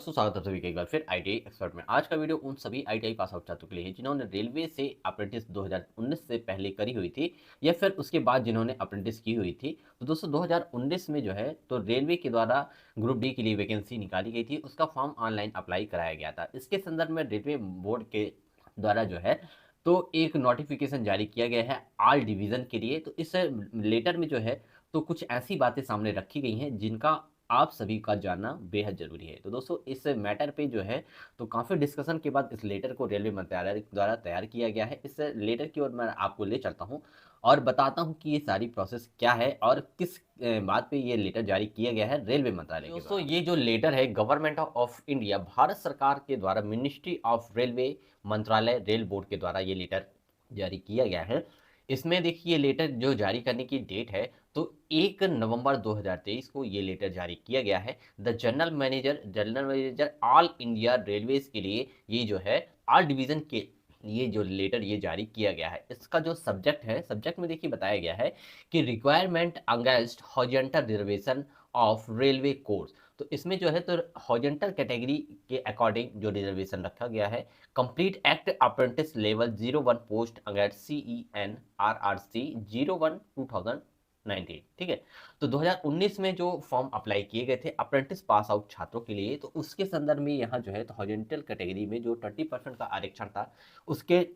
स्वागत है सभी का एक बार फिर आईटीआई एक्सपर्ट में। आज का वीडियो उन सभी आईटीआई पास आउट छात्रों के लिए है जिन्होंने रेलवे से अप्रेंटिस 2019 से पहले करी हुई थी या फिर उसके बाद जिन्होंने अप्रेंटिस की हुई थी। तो दोस्तों 2019 में जो है तो रेलवे के द्वारा ग्रुप डी के लिए वैकेंसी निकाली गई थी, उसका फॉर्म ऑनलाइन अप्लाई कराया गया था। इसके संदर्भ में रेलवे बोर्ड के द्वारा जो है तो एक नोटिफिकेशन जारी किया गया है ऑल डिवीजन के लिए। तो इस लेटर में जो है तो कुछ ऐसी बातें सामने रखी गई हैं जिनका आप सभी का जानना बेहद ज़रूरी है। तो दोस्तों इस मैटर पे जो है तो काफ़ी डिस्कशन के बाद इस लेटर को रेलवे मंत्रालय द्वारा तैयार किया गया है। इस लेटर की ओर मैं आपको ले चलता हूँ और बताता हूँ कि ये सारी प्रोसेस क्या है और किस बात पे ये लेटर जारी किया गया है रेलवे मंत्रालय के दोस्तों द्वारा। ये जो लेटर है गवर्नमेंट ऑफ इंडिया भारत सरकार के द्वारा मिनिस्ट्री ऑफ रेलवे मंत्रालय रेल बोर्ड के द्वारा ये लेटर जारी किया गया है। इसमें देखिए लेटर जो जारी करने की डेट है तो 1 नवंबर 2023 को ये लेटर जारी किया गया है। The general manager all India railways के लिए ये जो है ऑल डिवीजन के ये जो लेटर ये जारी किया गया है। इसका जो सब्जेक्ट है, सब्जेक्ट में देखिए बताया गया है कि requirement against horizontal reservation of railway course. तो इसमें जो है तो हॉरिजॉन्टल कैटेगरी के अकॉर्डिंग जो रिजर्वेशन रखा गया है। Complete act apprentice level 01 post against CENRRC 01/2019। ठीक है। तो 2019 में जो फॉर्म अप्लाई किए गए थे अप्रेंटिस पास आउट छात्रों के लिए, तो उसके संदर्भ में यहाँ जो है तो हॉरिजॉन्टल कैटेगरी में जो 30% का आरक्षण था उसके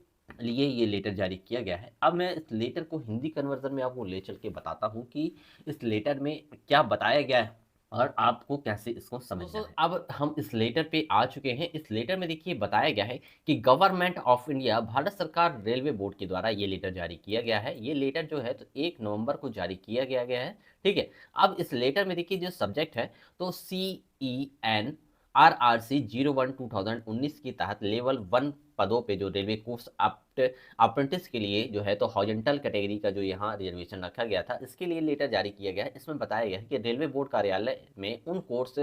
लिए ये लेटर जारी किया गया है। अब मैं इस लेटर को हिंदी कन्वर्जन में आपको ले चल के बताता हूँ कि इस लेटर में क्या बताया गया है और आपको कैसे इसको समझना है। अब हम इस लेटर पे आ चुके हैं। इस लेटर में देखिए बताया गया है कि गवर्नमेंट ऑफ इंडिया भारत सरकार रेलवे बोर्ड के द्वारा ये लेटर जारी किया गया है। ये लेटर जो है तो 1 नवंबर को जारी किया गया है। ठीक है। अब इस लेटर में देखिए जो सब्जेक्ट है तो CENRRC 01/2019 के तहत लेवल 1 पदों पे जो रेलवे कोर्स अप्रेंटिस के लिए जो है तो हॉरिजॉन्टल कैटेगरी का जो यहाँ रिजर्वेशन रखा गया था इसके लिए लेटर जारी किया गया है। इसमें बताया गया है कि रेलवे बोर्ड कार्यालय में उन कोर्स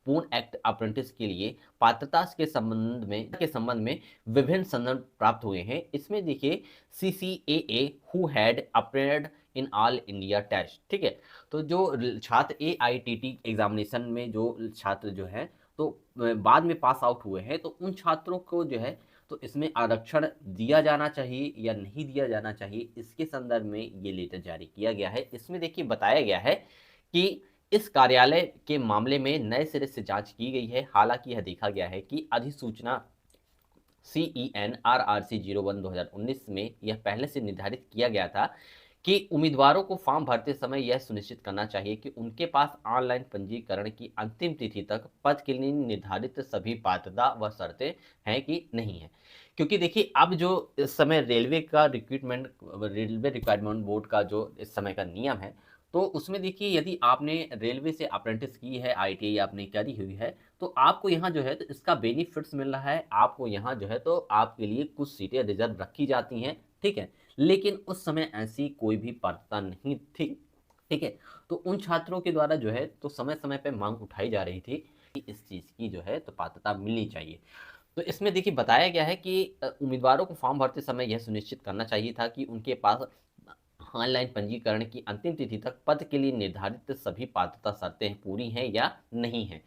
पूर्ण एक्ट अप्रेंटिस के लिए पात्रता के संबंध में विभिन्न संदर्भ प्राप्त हुए हैं। इसमें देखिए CCAA who had appeared in all India test. ठीक है। तो जो छात्र AITT एग्जामिनेशन में जो छात्र जो है तो बाद में पास आउट हुए हैं तो उन छात्रों को जो है तो इसमें आरक्षण दिया जाना चाहिए या नहीं दिया जाना चाहिए, इसके संदर्भ में ये लेटर जारी किया गया है। इसमें देखिए बताया गया है कि इस कार्यालय के मामले में नए सिरे से जांच की गई है। हालांकि यह देखा गया है कि अधिसूचना CENRRC 01/2019 में यह पहले से निर्धारित किया गया था कि उम्मीदवारों को फॉर्म भरते समय यह सुनिश्चित करना चाहिए कि उनके पास ऑनलाइन पंजीकरण की अंतिम तिथि तक पद के लिए निर्धारित सभी पात्रता व शर्तें हैं कि नहीं है। क्योंकि देखिए अब जो इस समय रेलवे रिक्वायरमेंट बोर्ड का जो इस समय का नियम है तो उसमें देखिए यदि आपने रेलवे से अप्रेंटिस की है, ITI आपने करी हुई है तो आपको यहाँ जो है तो इसका बेनिफिट्स मिल रहा है। आपको यहाँ जो है तो आपके लिए कुछ सीटें रिजर्व रखी जाती हैं। ठीक है। लेकिन उस समय ऐसी कोई भी पात्रता नहीं थी। ठीक है। तो उन छात्रों के द्वारा जो है तो समय समय पे मांग उठाई जा रही थी कि इस चीज़ की जो है तो पात्रता मिलनी चाहिए। तो इसमें देखिए बताया गया है कि उम्मीदवारों को फॉर्म भरते समय यह सुनिश्चित करना चाहिए था कि उनके पास ऑनलाइन पंजीकरण की अंतिम तिथि तक पद के लिए निर्धारित सभी पात्रता शर्तें पूरी हैं या नहीं हैं।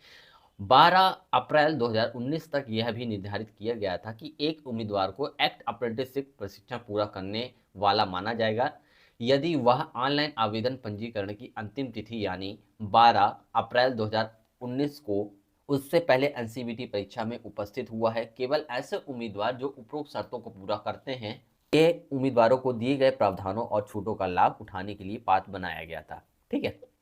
12 अप्रैल 2019 तक यह भी निर्धारित किया गया था कि एक उम्मीदवार को एक्ट अप्रेंटिसशिप प्रशिक्षण पूरा करने वाला माना जाएगा यदि वह ऑनलाइन आवेदन पंजीकरण की अंतिम तिथि यानी 12 अप्रैल 2019 को उससे पहले NCVT परीक्षा में उपस्थित हुआ है। केवल ऐसे उम्मीदवार जो उपरोक्त शर्तों को पूरा करते हैं ये उम्मीदवारों को दिए गए प्रावधानों और छूटों का लाभ उठाने के लिए पात्र बनाया गया था। ठीक है।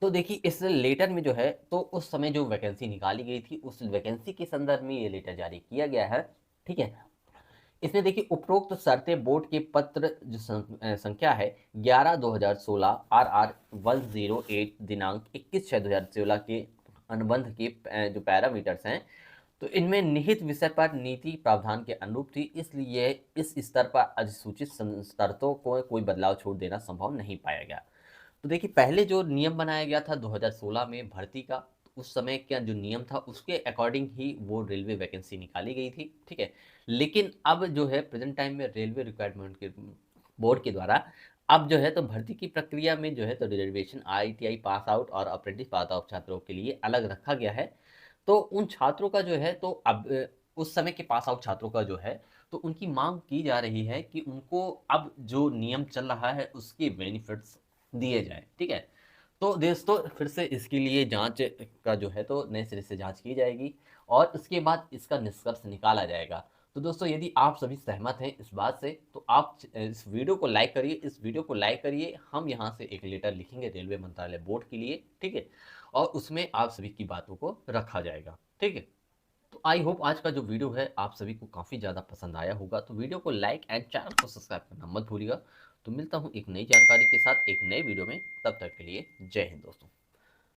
तो देखिए इस लेटर में जो है तो उस समय जो वैकेंसी निकाली गई थी उस वैकेंसी के संदर्भ में ये लेटर जारी किया गया है। ठीक है। इसमें देखिए उपरोक्त शर्तें बोर्ड के पत्र जो संख्या है 11/2016 RR108 दिनांक 21/6/2016 के अनुबंध के जो पैरामीटर्स हैं तो इनमें निहित विषय पर नीति प्रावधान के अनुरूप थी, इसलिए इस स्तर पर अधिसूचित शर्तों को कोई बदलाव छोड़ देना संभव नहीं पाया गया। तो देखिए पहले जो नियम बनाया गया था 2016 में भर्ती का, तो उस समय का जो नियम था उसके अकॉर्डिंग ही वो रेलवे वैकेंसी निकाली गई थी। ठीक है। लेकिन अब जो है प्रेजेंट टाइम में रेलवे रिक्वायरमेंट के बोर्ड के द्वारा अब जो है तो भर्ती की प्रक्रिया में जो है तो रिजर्वेशन ITI पास आउट और अप्रेंटिस पास आउट छात्रों के लिए अलग रखा गया है। तो उन छात्रों का जो है तो अब उस समय के पास आउट छात्रों का जो है तो उनकी माँग की जा रही है कि उनको अब जो नियम चल रहा है उसके बेनिफिट्स दिए जाएँ, ठीक है? तो दोस्तों फिर से इसके लिए जाँच का जो है तो नए सिरे से जाँच की जाएगी और उसके बाद इसका निष्कर्ष निकाला जाएगा। तो दोस्तों यदि आप सभी सहमत हैं इस बात से तो आप इस वीडियो को लाइक करिए, इस वीडियो को लाइक करिए। हम यहाँ से एक लेटर लिखेंगे रेलवे मंत्रालय बोर्ड के लिए, ठीक है? और उसमें आप सभी की बातों को रखा जाएगा, ठीक है? तो आई होप आज का जो वीडियो है आप सभी को काफ़ी ज़्यादा पसंद आया होगा। तो वीडियो को लाइक एंड चैनल को सब्सक्राइब करना मत भूलिएगा। तो मिलता हूँ एक नई जानकारी के साथ एक नए वीडियो में, तब तक के लिए जय हिंद दोस्तों।